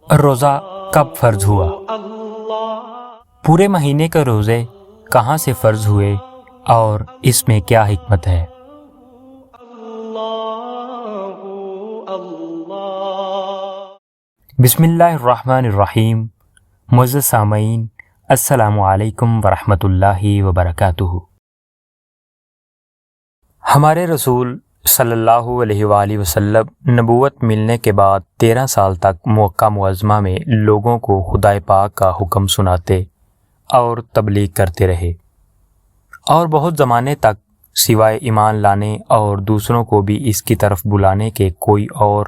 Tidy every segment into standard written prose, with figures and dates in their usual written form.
روزہ کب فرض ہوا؟ پورے مہینے کے روزے کہاں سے فرض ہوئے اور اس میں کیا حکمت ہے؟ بسم اللہ الرحمن الرحیم۔ معزز سامعین، السلام علیکم ورحمۃ اللہ وبرکاتہ۔ ہمارے رسول صلی اللہ علیہ وآلہ وسلم نبوت ملنے کے بعد 13 سال تک مکہ معظمہ میں لوگوں کو خدائے پاک کا حکم سناتے اور تبلیغ کرتے رہے، اور بہت زمانے تک سوائے ایمان لانے اور دوسروں کو بھی اس کی طرف بلانے کے کوئی اور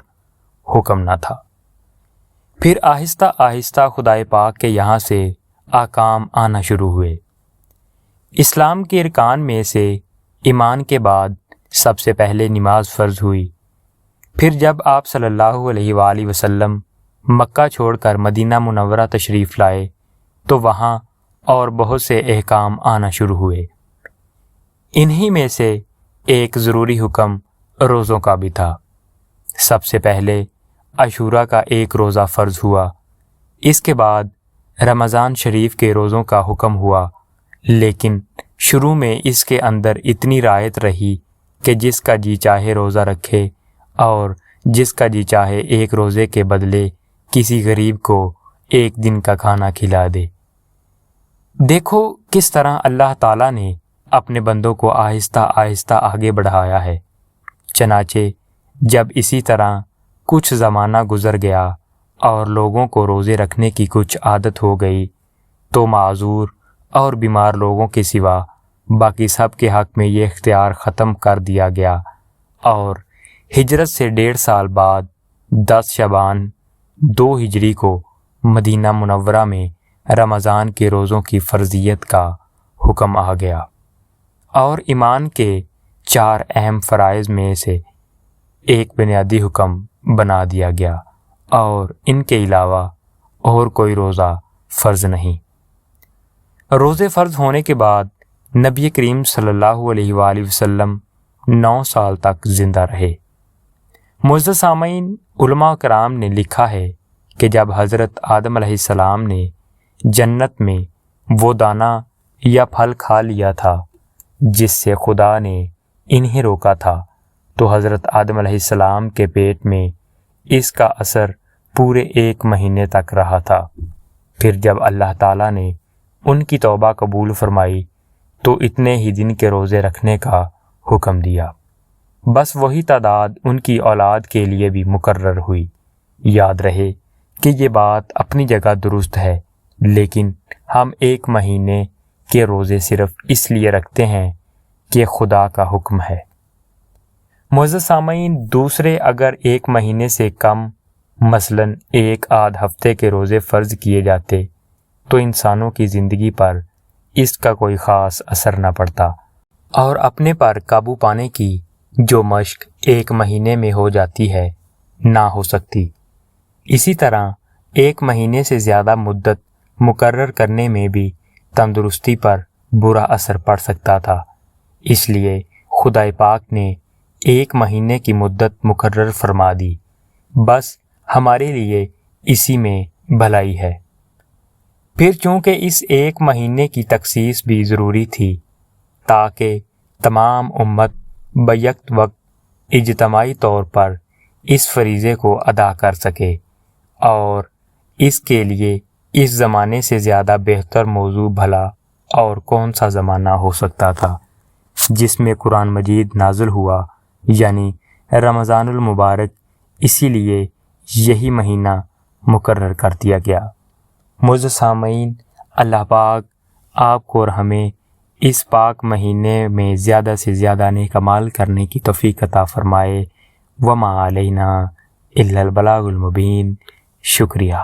حکم نہ تھا۔ پھر آہستہ آہستہ خدائے پاک کے یہاں سے احکام آنا شروع ہوئے۔ اسلام کے ارکان میں سے ایمان کے بعد سب سے پہلے نماز فرض ہوئی۔ پھر جب آپ صلی اللہ علیہ وآلہ وسلم مکہ چھوڑ کر مدینہ منورہ تشریف لائے تو وہاں اور بہت سے احکام آنا شروع ہوئے۔ انہی میں سے ایک ضروری حکم روزوں کا بھی تھا۔ سب سے پہلے عاشوراء کا ایک روزہ فرض ہوا، اس کے بعد رمضان شریف کے روزوں کا حکم ہوا، لیکن شروع میں اس کے اندر اتنی رعایت رہی کہ جس کا جی چاہے روزہ رکھے اور جس کا جی چاہے ایک روزے کے بدلے کسی غریب کو ایک دن کا کھانا کھلا دے۔ دیکھو کس طرح اللہ تعالیٰ نے اپنے بندوں کو آہستہ آہستہ آگے بڑھایا ہے۔ چنانچہ جب اسی طرح کچھ زمانہ گزر گیا اور لوگوں کو روزے رکھنے کی کچھ عادت ہو گئی تو معذور اور بیمار لوگوں کے سوا باقی سب کے حق میں یہ اختیار ختم کر دیا گیا، اور ہجرت سے 1.5 سال بعد 10 شعبان 2 ہجری کو مدینہ منورہ میں رمضان کے روزوں کی فرضیت کا حکم آ گیا، اور ایمان کے 4 اہم فرائض میں سے ایک بنیادی حکم بنا دیا گیا، اور ان کے علاوہ اور کوئی روزہ فرض نہیں۔ روزے فرض ہونے کے بعد نبی کریم صلی اللہ علیہ وآلہ وسلم 9 سال تک زندہ رہے۔ معزز سامعین، علماء کرام نے لکھا ہے کہ جب حضرت آدم علیہ السلام نے جنت میں وہ دانہ یا پھل کھا لیا تھا جس سے خدا نے انہیں روکا تھا، تو حضرت آدم علیہ السلام کے پیٹ میں اس کا اثر پورے 1 مہینے تک رہا تھا۔ پھر جب اللہ تعالیٰ نے ان کی توبہ قبول فرمائی تو اتنے ہی دن کے روزے رکھنے کا حکم دیا، بس وہی تعداد ان کی اولاد کے لیے بھی مقرر ہوئی۔ یاد رہے کہ یہ بات اپنی جگہ درست ہے، لیکن ہم 1 مہینے کے روزے صرف اس لیے رکھتے ہیں کہ خدا کا حکم ہے۔ معزز سامعین، دوسرے اگر 1 مہینے سے کم، مثلاً 1 آدھ ہفتے کے روزے فرض کیے جاتے تو انسانوں کی زندگی پر اس کا کوئی خاص اثر نہ پڑتا، اور اپنے پر قابو پانے کی جو مشق 1 مہینے میں ہو جاتی ہے نہ ہو سکتی۔ اسی طرح 1 مہینے سے زیادہ مدت مقرر کرنے میں بھی تندرستی پر برا اثر پڑ سکتا تھا، اس لیے خدائے پاک نے 1 مہینے کی مدت مقرر فرما دی، بس ہمارے لیے اسی میں بھلائی ہے۔ پھر چونکہ اس 1 مہینے کی تخصیص بھی ضروری تھی تاکہ تمام امت بیک وقت اجتماعی طور پر اس فریضے کو ادا کر سکے، اور اس کے لیے اس زمانے سے زیادہ بہتر موضوع بھلا اور کون سا زمانہ ہو سکتا تھا جس میں قرآن مجید نازل ہوا، یعنی رمضان المبارک۔ اسی لیے یہی مہینہ مقرر کر دیا گیا۔ معزز سامعین، اللہ پاک آپ کو اور ہمیں اس پاک مہینے میں زیادہ سے زیادہ نیک اعمال کرنے کی توفیق عطا فرمائے۔ وما علینا الا البلاغ المبین۔ شکریہ۔